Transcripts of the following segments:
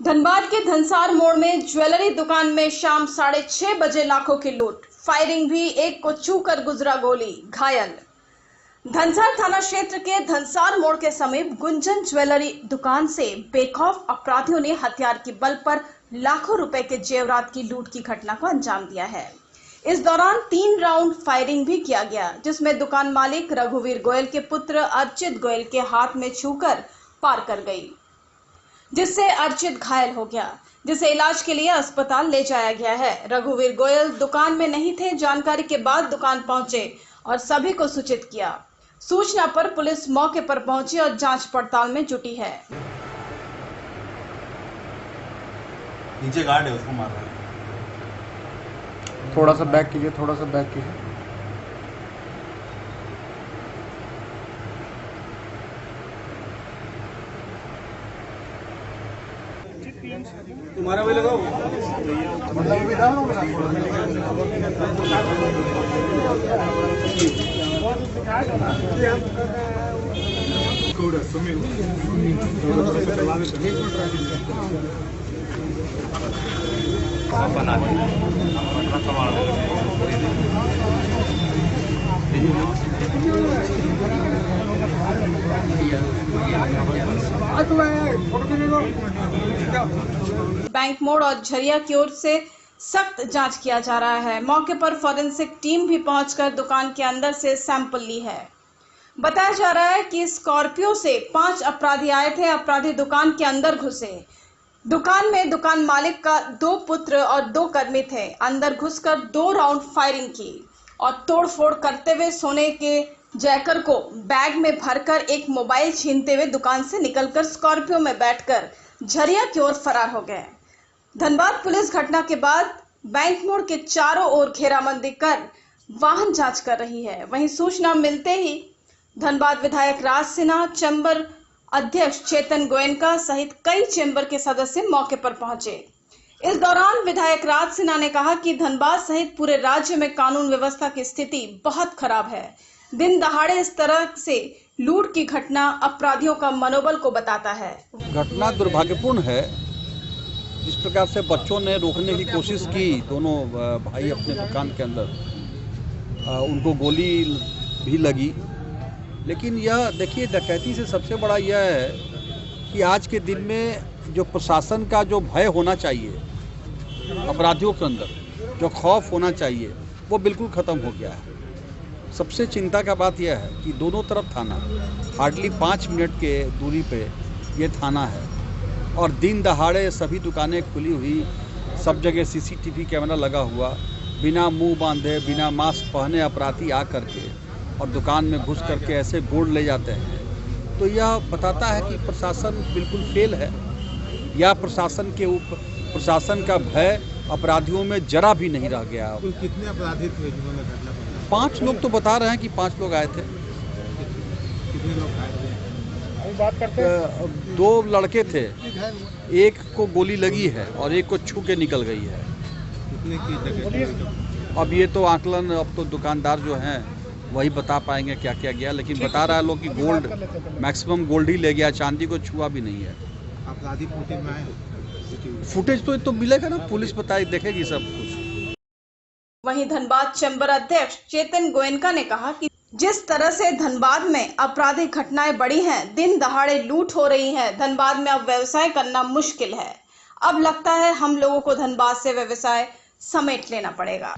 धनबाद के धनसार मोड़ में ज्वेलरी दुकान में शाम 6:30 बजे लाखों की लूट, फायरिंग भी, एक को छूकर गुजरा गोली, घायल। धनसार थाना क्षेत्र के धनसार मोड़ के समीप गुंजन ज्वेलरी दुकान से बेखौफ अपराधियों ने हथियार के बल पर लाखों रुपए के जेवरात की लूट की घटना को अंजाम दिया है। इस दौरान 3 राउंड फायरिंग भी किया गया, जिसमें दुकान मालिक रघुवीर गोयल के पुत्र अर्चित गोयल के हाथ में छूकर पार कर गई, जिससे अर्चित घायल हो गया, जिसे इलाज के लिए अस्पताल ले जाया गया है। रघुवीर गोयल दुकान में नहीं थे। जानकारी के बाद दुकान पहुंचे और सभी को सूचित किया। सूचना पर पुलिस मौके पर पहुंची और जांच पड़ताल में जुटी है। नीचे गार्ड है, उसको मार रहा है। थोड़ा सा बैक कीजिए, थोड़ा सा बैक कीजिए। तुम्हारा भी लगाओ। बैंक मोड़ और झरिया की ओर से सख्त जांच किया जा रहा है। मौके पर फॉरेंसिक टीम भी पहुंचकर दुकान के अंदर से सैंपल ली है। बताया जा रहा है कि स्कॉर्पियो से 5 अपराधी आए थे। अपराधी दुकान के अंदर घुसे। दुकान में दुकान मालिक का 2 पुत्र और 2 कर्मी थे। अंदर घुसकर 2 राउंड फायरिंग की और तोड़फोड़ करते हुए सोने के जैकर को बैग में भरकर एक मोबाइल छीनते हुए दुकान से निकलकर स्कॉर्पियो में बैठकर झरिया की ओर फरार हो गए। धनबाद पुलिस घटना के बाद बैंक मोड़ के चारों ओर घेराबंदी कर वाहन जांच कर रही है। वहीं सूचना मिलते ही धनबाद विधायक राज सिन्हा, चैम्बर अध्यक्ष चेतन गोयनका सहित कई चैम्बर के सदस्य मौके पर पहुंचे। इस दौरान विधायक राज सिन्हा ने कहा कि धनबाद सहित पूरे राज्य में कानून व्यवस्था की स्थिति बहुत खराब है। दिन दहाड़े इस तरह से लूट की घटना अपराधियों का मनोबल को बताता है। घटना दुर्भाग्यपूर्ण है। जिस प्रकार से बच्चों ने रोकने की कोशिश की, दोनों भाई अपने दुकान के अंदर, उनको गोली भी लगी। लेकिन यह देखिए, डकैती से सबसे बड़ा यह है कि आज के दिन में जो प्रशासन का जो भय होना चाहिए अपराधियों के अंदर, जो खौफ होना चाहिए, वो बिल्कुल ख़त्म हो गया है। सबसे चिंता का बात यह है कि दोनों तरफ थाना, हार्डली 5 मिनट के दूरी पे ये थाना है और दिन दहाड़े सभी दुकानें खुली हुई, सब जगह सीसीटीवी कैमरा लगा हुआ, बिना मुंह बांधे, बिना मास्क पहने अपराधी आ करके और दुकान में घुस करके ऐसे गोल्ड ले जाते हैं। तो यह बताता है कि प्रशासन बिल्कुल फेल है, या प्रशासन का भय अपराधियों में जरा भी नहीं रह गया। कितने अपराधी थे जिन्होंने घटना को? 5 लोग तो बता रहे हैं कि 5 लोग आए थे। कितने लोग आए थे? बात करते हैं। 2 लड़के थे, एक को गोली लगी है और एक को छू के निकल गई है। कितने की जगह? अब ये तो आकलन, अब तो दुकानदार जो हैं वही बता पाएंगे क्या क्या गया, लेकिन बता रहा है लोग कि गोल्ड, मैक्सिमम गोल्ड ही ले गया, चांदी को छुआ भी नहीं है। अपराधी फुटेज में आए? फुटेज तो मिलेगा ना, पुलिस बताई, देखेगी सब कुछ। वहीं धनबाद चैम्बर अध्यक्ष चेतन गोयनका ने कहा कि जिस तरह से धनबाद में आपराधिक घटनाएं बढ़ी हैं, दिन दहाड़े लूट हो रही है, धनबाद में अब व्यवसाय करना मुश्किल है। अब लगता है हम लोगों को धनबाद से व्यवसाय समेट लेना पड़ेगा।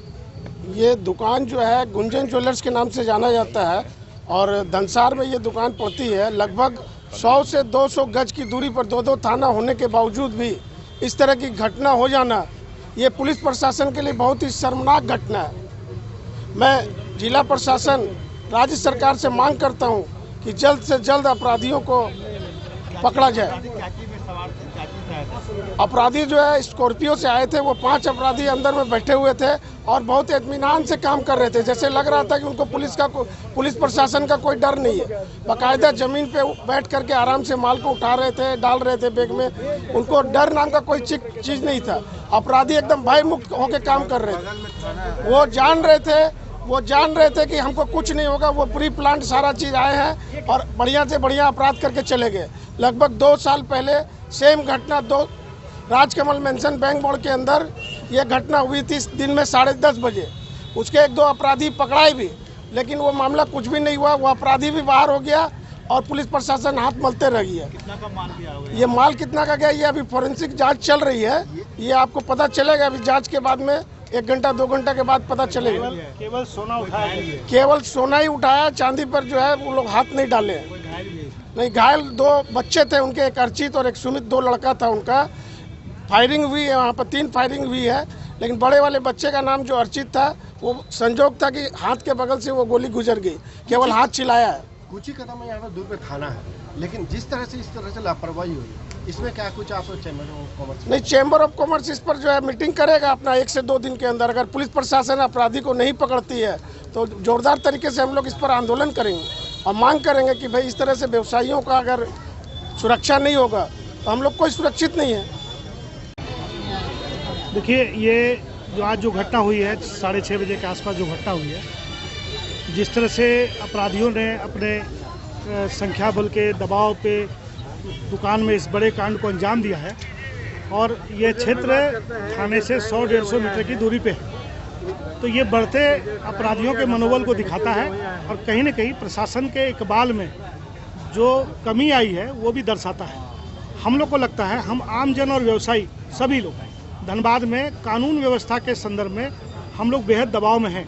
ये दुकान जो है गुंजन ज्वेलर्स के नाम से जाना जाता है और धनसार में ये दुकान पड़ती है। लगभग 100 से 200 गज की दूरी पर 2-2 थाना होने के बावजूद भी इस तरह की घटना हो जाना, ये पुलिस प्रशासन के लिए बहुत ही शर्मनाक घटना है। मैं जिला प्रशासन, राज्य सरकार से मांग करता हूं कि जल्द से जल्द अपराधियों को पकड़ा जाए। अपराधी जो है स्कॉर्पियो से आए थे, वो 5 अपराधी अंदर में बैठे हुए थे और बहुत इत्मीनान से काम कर रहे थे। जैसे लग रहा था कि उनको पुलिस प्रशासन का कोई डर नहीं है। बाकायदा जमीन पे बैठ करके आराम से माल को उठा रहे थे, डाल रहे थे बैग में। उनको डर नाम का कोई चीज़ नहीं था। अपराधी एकदम भय मुक्त होकर काम कर रहे थे। वो जान रहे थे कि हमको कुछ नहीं होगा। वो प्री प्लान सारा चीज़ आए हैं और बढ़िया से बढ़िया अपराध करके चले गए। लगभग 2 साल पहले सेम घटना राजकमल मेंशन बैंक मोड़ के अंदर ये घटना हुई थी इस दिन में 10:30 बजे। उसके 1-2 अपराधी पकड़ाए भी, लेकिन वो मामला कुछ भी नहीं हुआ। वो अपराधी भी बाहर हो गया और पुलिस प्रशासन हाथ मलते रह गया। कितना का माल गया होगा? ये माल कितना का गया ये अभी फोरेंसिक जांच चल रही है, ये आपको पता चलेगा अभी जांच के बाद में। 1 घंटा 2 घंटा के बाद पता चलेगा। केवल सोना उठाया है? केवल सोना ही उठाया, चांदी पर जो है वो लोग हाथ नहीं डाले। कोई घायल भी है? नहीं, घायल 2 बच्चे थे उनके, एक अर्चित और एक सुमित, 2 लड़का था उनका। फायरिंग हुई है वहाँ पर, 3 फायरिंग हुई है, लेकिन बड़े वाले बच्चे का नाम जो अर्चित था, वो संजोग था कि हाथ के बगल से वो गोली गुजर गई, केवल हाथ चिल्लाया है। कुछ ही कदम यहाँ पर दूर पे थाना है, लेकिन इस तरह से लापरवाही हुई, इसमें क्या कुछ आप चैम्बर ऑफ कॉमर्स? नहीं, चैम्बर ऑफ कॉमर्स इस पर जो है मीटिंग करेगा अपना 1 से 2 दिन के अंदर। अगर पुलिस प्रशासन अपराधी को नहीं पकड़ती है तो जोरदार तरीके से हम लोग इस पर आंदोलन करेंगे और मांग करेंगे कि भाई इस तरह से व्यवसायियों का अगर सुरक्षा नहीं होगा तो हम लोग कोई सुरक्षित नहीं है। देखिए, ये जो आज जो घटना हुई है 6:30 बजे के आसपास जो घटना हुई है, जिस तरह से अपराधियों ने अपने संख्या बल के दबाव पे दुकान में इस बड़े कांड को अंजाम दिया है, और ये क्षेत्र थाने से 100-150 मीटर की दूरी पे है, तो ये बढ़ते अपराधियों के मनोबल को दिखाता है और कहीं न कहीं प्रशासन के इकबाल में जो कमी आई है वो भी दर्शाता है। हम लोग को लगता है, हम आमजन और व्यवसायी सभी लोग धनबाद में कानून व्यवस्था के संदर्भ में हम लोग बेहद दबाव में हैं।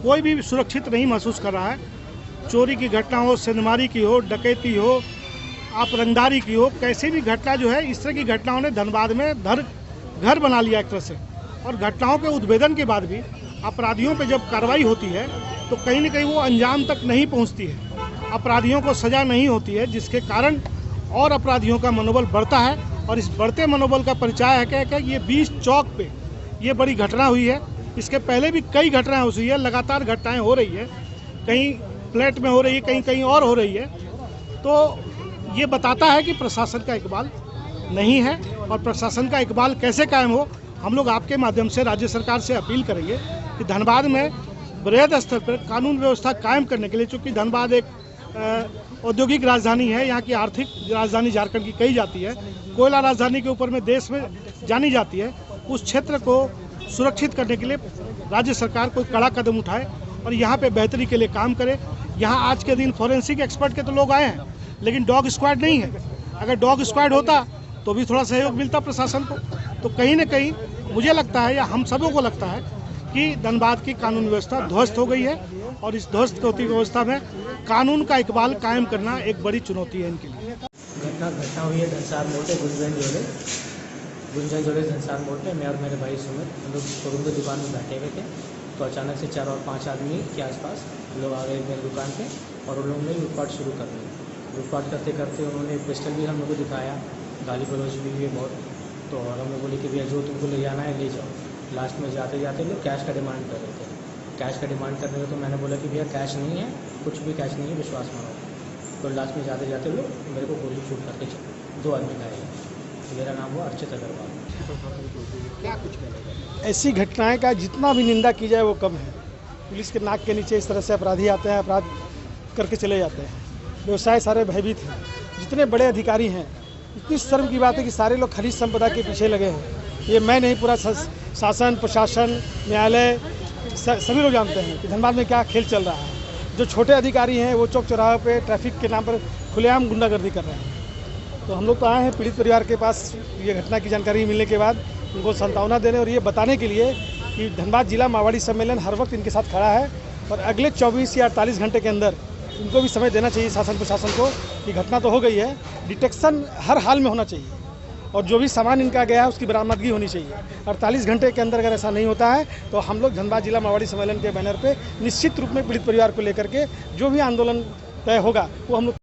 कोई भी सुरक्षित नहीं महसूस कर रहा है। चोरी की घटना हो, सेंधमारी की हो, डकैती हो, आप रंगदारी की हो, कैसी भी घटना जो है, इस तरह की घटनाओं ने धनबाद में घर बना लिया एक तरह से। और घटनाओं के उद्भेदन के बाद भी अपराधियों पर जब कार्रवाई होती है तो कहीं न कहीं वो अंजाम तक नहीं पहुँचती है, अपराधियों को सज़ा नहीं होती है, जिसके कारण और अपराधियों का मनोबल बढ़ता है। और इस बढ़ते मनोबल का परिचय है कि ये 20 चौक पे ये बड़ी घटना हुई है। इसके पहले भी कई घटनाएं हुई है, लगातार घटनाएं हो रही है, कहीं फ्लैट में हो रही है, कहीं कहीं और हो रही है। तो ये बताता है कि प्रशासन का इकबाल नहीं है, और प्रशासन का इकबाल कैसे कायम हो, हम लोग आपके माध्यम से राज्य सरकार से अपील करेंगे कि धनबाद में बृहद स्तर पर कानून व्यवस्था कायम करने के लिए, चूँकि धनबाद एक औद्योगिक राजधानी है, यहाँ की आर्थिक राजधानी झारखंड की कही जाती है, कोयला राजधानी के ऊपर में देश में जानी जाती है, उस क्षेत्र को सुरक्षित करने के लिए राज्य सरकार कोई कड़ा कदम उठाए और यहाँ पे बेहतरी के लिए काम करे। यहाँ आज के दिन फोरेंसिक एक्सपर्ट के तो लोग आए हैं, लेकिन डॉग स्क्वाड नहीं है। अगर डॉग स्क्वाड होता तो भी थोड़ा सहयोग मिलता प्रशासन को। तो कहीं न कहीं मुझे लगता है, या हम सबों को लगता है कि धनबाद की कानून व्यवस्था ध्वस्त हो गई है, और इस ध्वस्त होती व्यवस्था में कानून का इकबाल कायम करना एक बड़ी चुनौती है इनके लिए। घटना हुई है धनसार मोड़ पे, गुंजन जोड़े धनसार मोड़ पे। मैं और मेरे भाई सुमित, हम लोग शोरूम की दुकान में बैठे हुए थे, तो अचानक से 4 और 5 आदमी के आसपास लोग आ गए मेरी दुकान पे, और उन लोगों ने लूटपाट शुरू कर दी। लूटपाट करते करते उन्होंने पिस्टल भी हम लोग को दिखाया, गाली गलौज भी हुई बहुत। तो और हम लोग बोले कि भैया जो तुमको ले जाना है ले जाओ। लास्ट में जाते जाते लोग कैश का डिमांड कर रहे थे। कैश का डिमांड करने लगे तो मैंने बोला कि भैया कैश नहीं है, कुछ भी कैश नहीं है, विश्वास मानो। तो लास्ट में जाते जाते लोग मेरे को गोली शूट करके चले, 2 आदमी घायल। मेरा नाम हुआ अर्चित अग्रवाल। क्या कुछ कहना? ऐसी घटनाएं का जितना भी निंदा की जाए वो कम है। पुलिस के नाक के नीचे इस तरह से अपराधी आते हैं, अपराध करके चले जाते हैं। व्यवसाय सारे भयभीत हैं, जितने बड़े अधिकारी हैं। इतनी शर्म की बात है कि सारे लोग खनिज संपदा के पीछे लगे हैं। ये मैं नहीं, पूरा शासन, प्रशासन, न्यायालय, सभी लोग जानते हैं कि धनबाद में क्या खेल चल रहा है। जो छोटे अधिकारी हैं वो चौक चौराहे पे ट्रैफिक के नाम पर खुलेआम गुंडागर्दी कर रहे हैं। तो हम लोग तो आए हैं पीड़ित परिवार के पास ये घटना की जानकारी मिलने के बाद उनको सांत्वना देने और ये बताने के लिए कि धनबाद जिला मारवाड़ी सम्मेलन हर वक्त इनके साथ खड़ा है, और अगले 24 या 48 घंटे के अंदर इनको भी समय देना चाहिए शासन प्रशासन को कि घटना तो हो गई है, डिटेक्शन हर हाल में होना चाहिए, और जो भी सामान इनका गया है उसकी बरामदगी होनी चाहिए। 48 घंटे के अंदर अगर ऐसा नहीं होता है तो हम लोग धनबाद जिला मारवाड़ी सम्मेलन के बैनर पे निश्चित रूप में पीड़ित परिवार को लेकर के जो भी आंदोलन तय होगा वो हम लोग